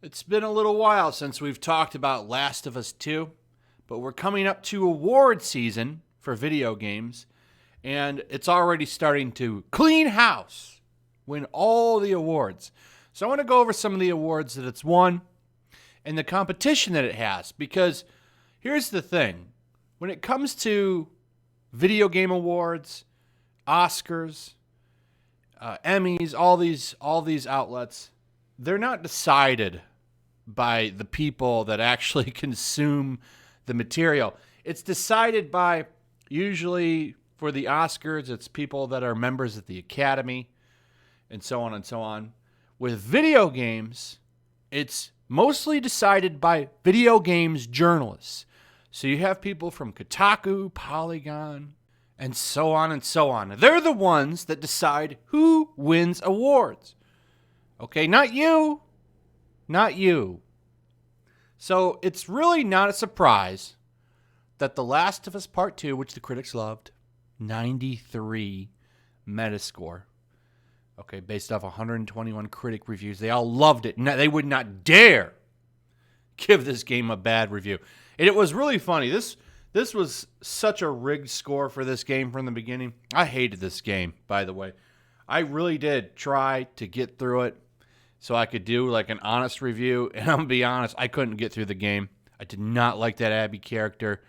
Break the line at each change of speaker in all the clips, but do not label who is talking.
It's been a little while since we've talked about Last of Us 2, but we're coming up to award season for video games, and it's already starting to clean house, win all the awards. So I want to go over some of the awards that it's won and the competition that it has, because here's the thing. When it comes to video game awards, Oscars, Emmys, all these outlets, they're not decided by the people that actually consume the material. It's decided by, usually for the Oscars, it's people that are members of the Academy, and so on and so on. With video games, it's mostly decided by video games journalists. So you have people from Kotaku, Polygon, and so on and so on. They're the ones that decide who wins awards. Okay, not you. Not you. So it's really not a surprise that The Last of Us Part 2, which the critics loved, 93 Metascore. Okay, based off 121 critic reviews. They all loved it. They would not dare give this game a bad review. And it was really funny. This was such a rigged score for this game from the beginning. I hated this game, by the way. I really did try to get through it so I could do like an honest review. And I'm going to be honest, I couldn't get through the game. I did not like that Abby character.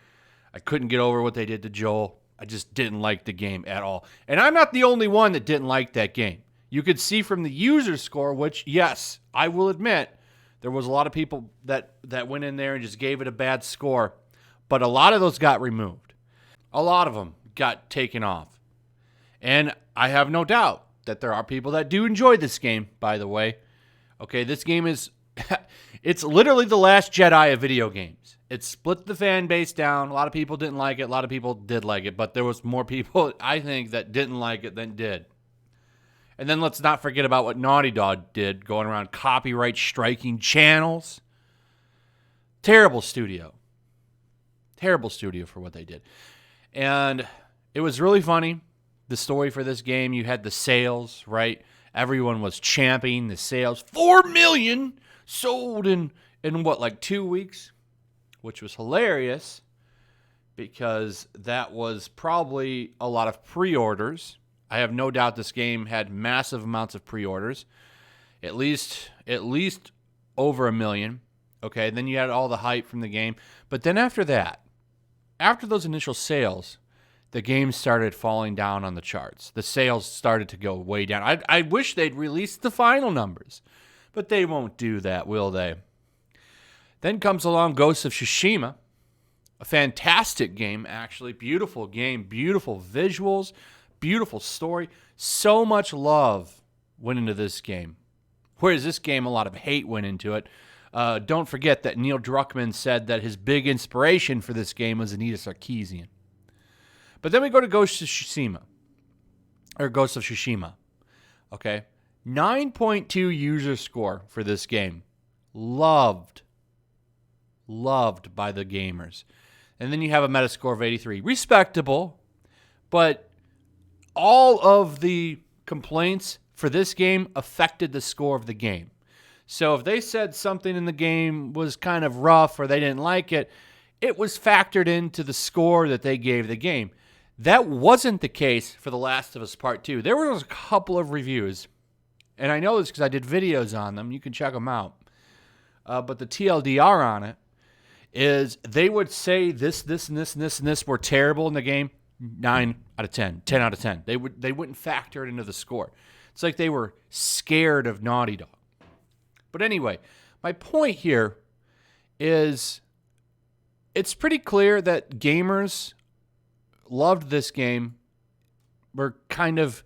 I couldn't get over what they did to Joel. I just didn't like the game at all. And I'm not the only one that didn't like that game. You could see from the user score, which, yes, I will admit, there was a lot of people that went in there and just gave it a bad score. But a lot of those got removed. A lot of them got taken off. And I have no doubt that there are people that do enjoy this game, by the way. Okay, this game is, it's literally the last Jedi of video games. It split the fan base down. A lot of people didn't like it. A lot of people did like it. But there was more people, I think, that didn't like it than did. And then let's not forget about what Naughty Dog did, going around copyright striking channels. Terrible studio. Terrible studio for what they did. And it was really funny, the story for this game. You had the sales, right? Everyone was championing the sales. 4 million sold in what, like 2 weeks? Which was hilarious because that was probably a lot of pre-orders. I have no doubt this game had massive amounts of pre-orders. At least over 1 million. Okay, then you had all the hype from the game. But then after that, after those initial sales, the game started falling down on the charts. The sales started to go way down. I wish they'd release the final numbers, but they won't do that, will they? Then comes along Ghost of Tsushima, a fantastic game, actually. Beautiful game, beautiful visuals, beautiful story. So much love went into this game. Whereas this game, a lot of hate went into it. Don't forget that Neil Druckmann said that his big inspiration for this game was Anita Sarkeesian. But then we go to Ghost of Tsushima. Okay? 9.2 user score for this game. Loved by the gamers. And then you have a Metascore of 83. Respectable, but all of the complaints for this game affected the score of the game. So if they said something in the game was kind of rough or they didn't like it, it was factored into the score that they gave the game. That wasn't the case for The Last of Us Part 2. There was a couple of reviews, and I know this because I did videos on them. You can check them out. But the TLDR on it is they would say this, and this were terrible in the game. 9 out of 10, 10 out of 10. They wouldn't factor it into the score. It's like they were scared of Naughty Dog. But anyway, my point here is it's pretty clear that gamers loved this game, were kind of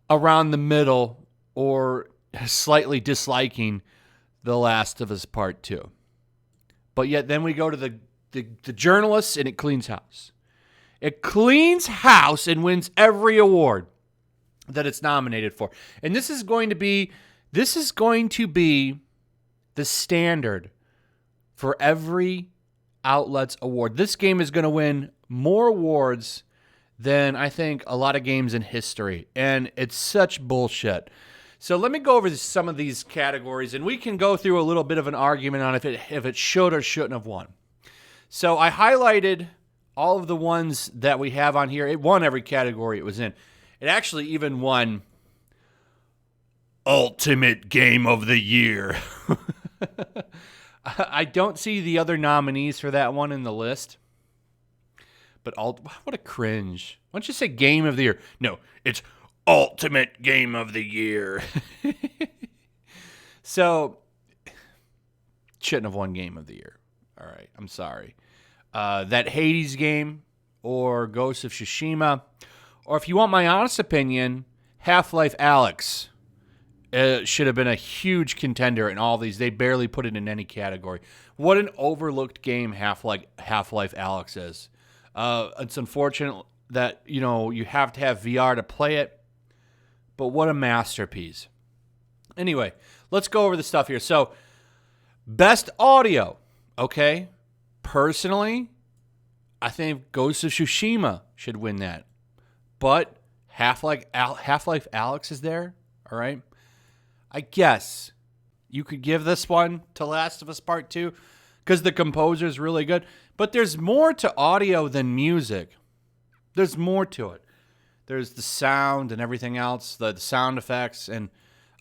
around the middle or slightly disliking The Last of Us Part 2. But yet then we go to the journalists and it cleans house. It cleans house and wins every award that it's nominated for. And this is going to be the standard for every outlet's award. This game is going to win more awards than I think a lot of games in history. And it's such bullshit. So let me go over some of these categories, and we can go through a little bit of an argument on if it should or shouldn't have won. So I highlighted all of the ones that we have on here. It won every category it was in. It actually even won Ultimate Game of the Year. I don't see the other nominees for that one in the list. But what a cringe. Why don't you say Game of the Year? No, it's Ultimate Game of the Year. So, shouldn't have won Game of the Year. All right, I'm sorry. That Hades game or Ghost of Tsushima, or if you want my honest opinion, Half-Life Alyx should have been a huge contender in all these. They barely put it in any category. What an overlooked game Half-Life Alyx is. It's unfortunate that, you have to have VR to play it, but what a masterpiece. Anyway, let's go over the stuff here. So, best audio, okay? Personally, I think Ghost of Tsushima should win that. But Half-Life Alyx is there, all right? I guess you could give this one to Last of Us Part 2 because the composer is really good. But there's more to audio than music. There's more to it. There's the sound and everything else, the sound effects. And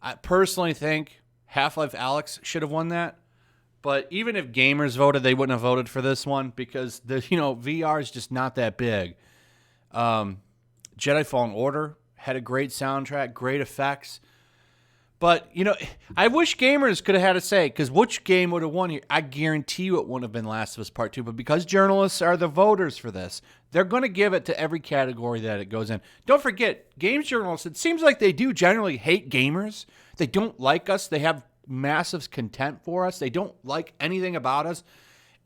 I personally think Half-Life Alyx should have won that. But even if gamers voted, they wouldn't have voted for this one because VR is just not that big. Jedi Fallen Order had a great soundtrack, great effects. But, I wish gamers could have had a say, because which game would have won here? I guarantee you it wouldn't have been Last of Us Part 2, but because journalists are the voters for this, they're going to give it to every category that it goes in. Don't forget, games journalists, it seems like they do generally hate gamers. They don't like us. They have massive contempt for us. They don't like anything about us.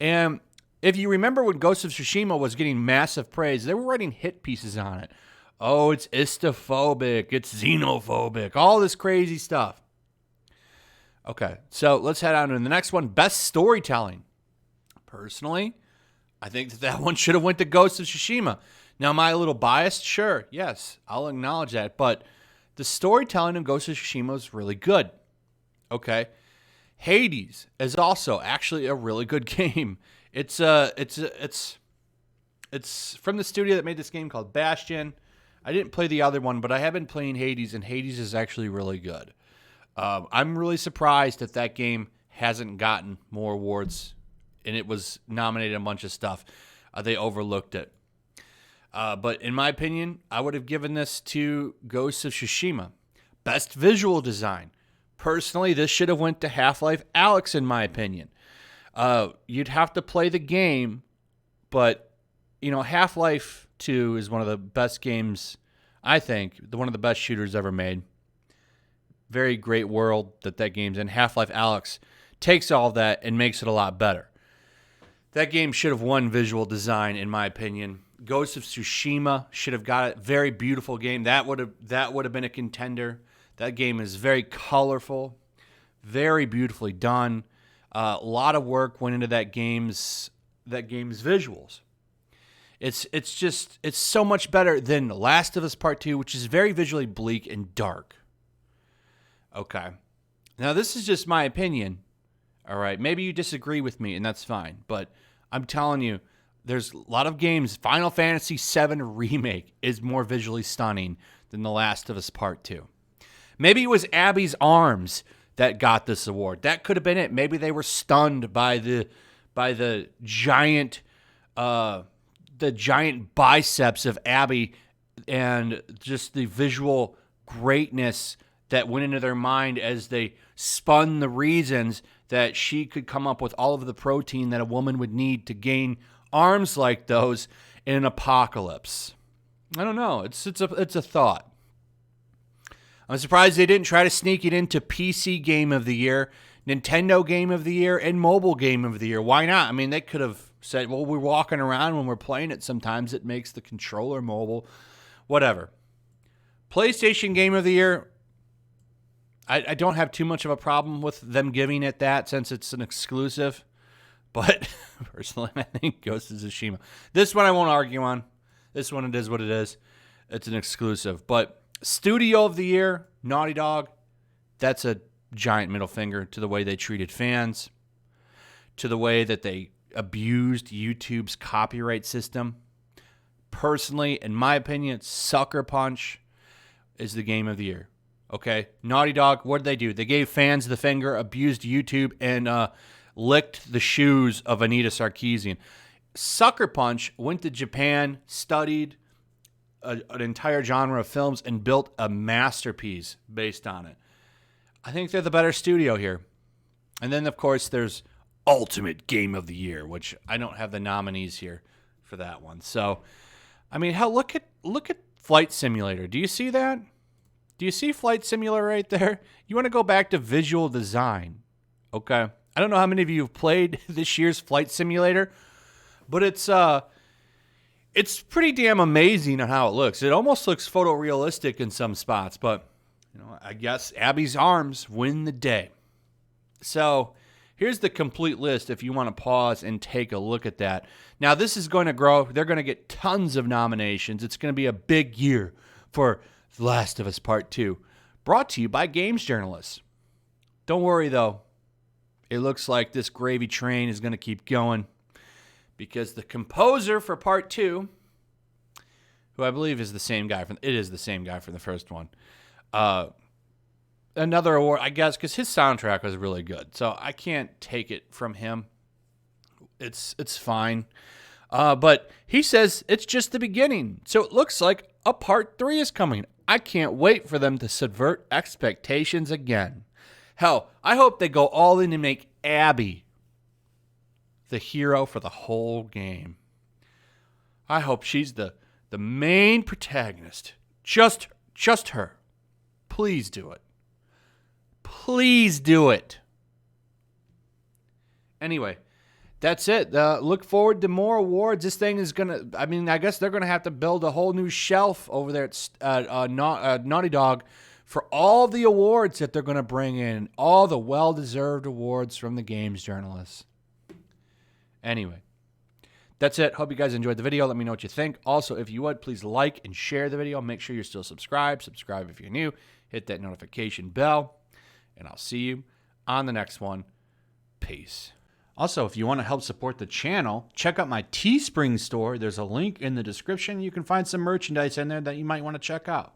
And if you remember when Ghost of Tsushima was getting massive praise, they were writing hit pieces on it. Oh, it's istophobic, it's xenophobic, all this crazy stuff. Okay, so let's head on to the next one. Best storytelling. Personally, I think that one should have went to Ghost of Tsushima. Now, am I a little biased? Sure, yes, I'll acknowledge that. But the storytelling in Ghost of Tsushima is really good. Okay, Hades is also actually a really good game. It's from the studio that made this game called Bastion. I didn't play the other one, but I have been playing Hades, and Hades is actually really good. I'm really surprised that game hasn't gotten more awards, and it was nominated a bunch of stuff. They overlooked it. But in my opinion, I would have given this to Ghost of Tsushima. Best visual design. Personally, this should have went to Half-Life Alyx, in my opinion. You'd have to play the game, but, Half-Life 2 is one of the best games, I think, one of the best shooters ever made. Very great world that game's in. Half-Life Alyx takes all of that and makes it a lot better. That game should have won visual design, in my opinion. Ghost of Tsushima should have got it. Very beautiful game. That would have been a contender. That game is very colorful, very beautifully done. A lot of work went into that game's visuals. It's so much better than Last of Us Part 2, which is very visually bleak and dark. Okay. Now, this is just my opinion. All right. Maybe you disagree with me, and that's fine. But I'm telling you, there's a lot of games. Final Fantasy VII Remake is more visually stunning than The Last of Us Part 2. Maybe it was Abby's arms that got this award. That could have been it. Maybe they were stunned by the giant biceps of Abby and just the visual greatness that went into their mind as they spun the reasons that she could come up with all of the protein that a woman would need to gain arms like those in an apocalypse. I don't know. It's a thought. I'm surprised they didn't try to sneak it into PC Game of the Year, Nintendo Game of the Year, and Mobile Game of the Year. Why not? I mean, they could have said, well, we're walking around when we're playing it. Sometimes it makes the controller mobile. Whatever. PlayStation Game of the Year, I don't have too much of a problem with them giving it that since it's an exclusive. But personally, I think Ghost of Tsushima. This one I won't argue on. This one, it is what it is. It's an exclusive. But Studio of the Year, Naughty Dog. That's a giant middle finger to the way they treated fans, to the way that they abused YouTube's copyright system. Personally, in my opinion, Sucker Punch is the game of the year. Okay? Naughty Dog, what did they do? They gave fans the finger, abused YouTube, and licked the shoes of Anita Sarkeesian. Sucker Punch went to Japan, studied an entire genre of films, and built a masterpiece based on it. I think they're the better studio here. And then, of course, there's Ultimate Game of the Year, which I don't have the nominees here for that one. So, I mean, hell, look at Flight Simulator. Do you see that? Do you see Flight Simulator right there? You want to go back to visual design, okay? I don't know how many of you have played this year's Flight Simulator, but it's pretty damn amazing on how it looks. It almost looks photorealistic in some spots, but I guess Abby's arms win the day. So here's the complete list if you want to pause and take a look at that. Now, this is going to grow. They're going to get tons of nominations. It's going to be a big year for The Last of Us Part 2, brought to you by Games Journalists. Don't worry, though. It looks like this gravy train is going to keep going because the composer for Part 2, who I believe is the same guy from the first one, another award, I guess, because his soundtrack was really good. So I can't take it from him. It's fine. But he says it's just the beginning. So it looks like a Part 3 is coming. I can't wait for them to subvert expectations again. Hell, I hope they go all in and make Abby the hero for the whole game. I hope she's the main protagonist. Just her. Please do it. Please do it. Anyway, that's it. Look forward to more awards. This thing is going to, I guess they're going to have to build a whole new shelf over there at Naughty Dog for all the awards that they're going to bring in. All the well-deserved awards from the Games Journalists. Anyway, that's it. Hope you guys enjoyed the video. Let me know what you think. Also, if you would, please like and share the video. Make sure you're still subscribed. Subscribe if you're new. Hit that notification bell. And I'll see you on the next one. Peace. Also, if you want to help support the channel, check out my Teespring store. There's a link in the description. You can find some merchandise in there that you might want to check out.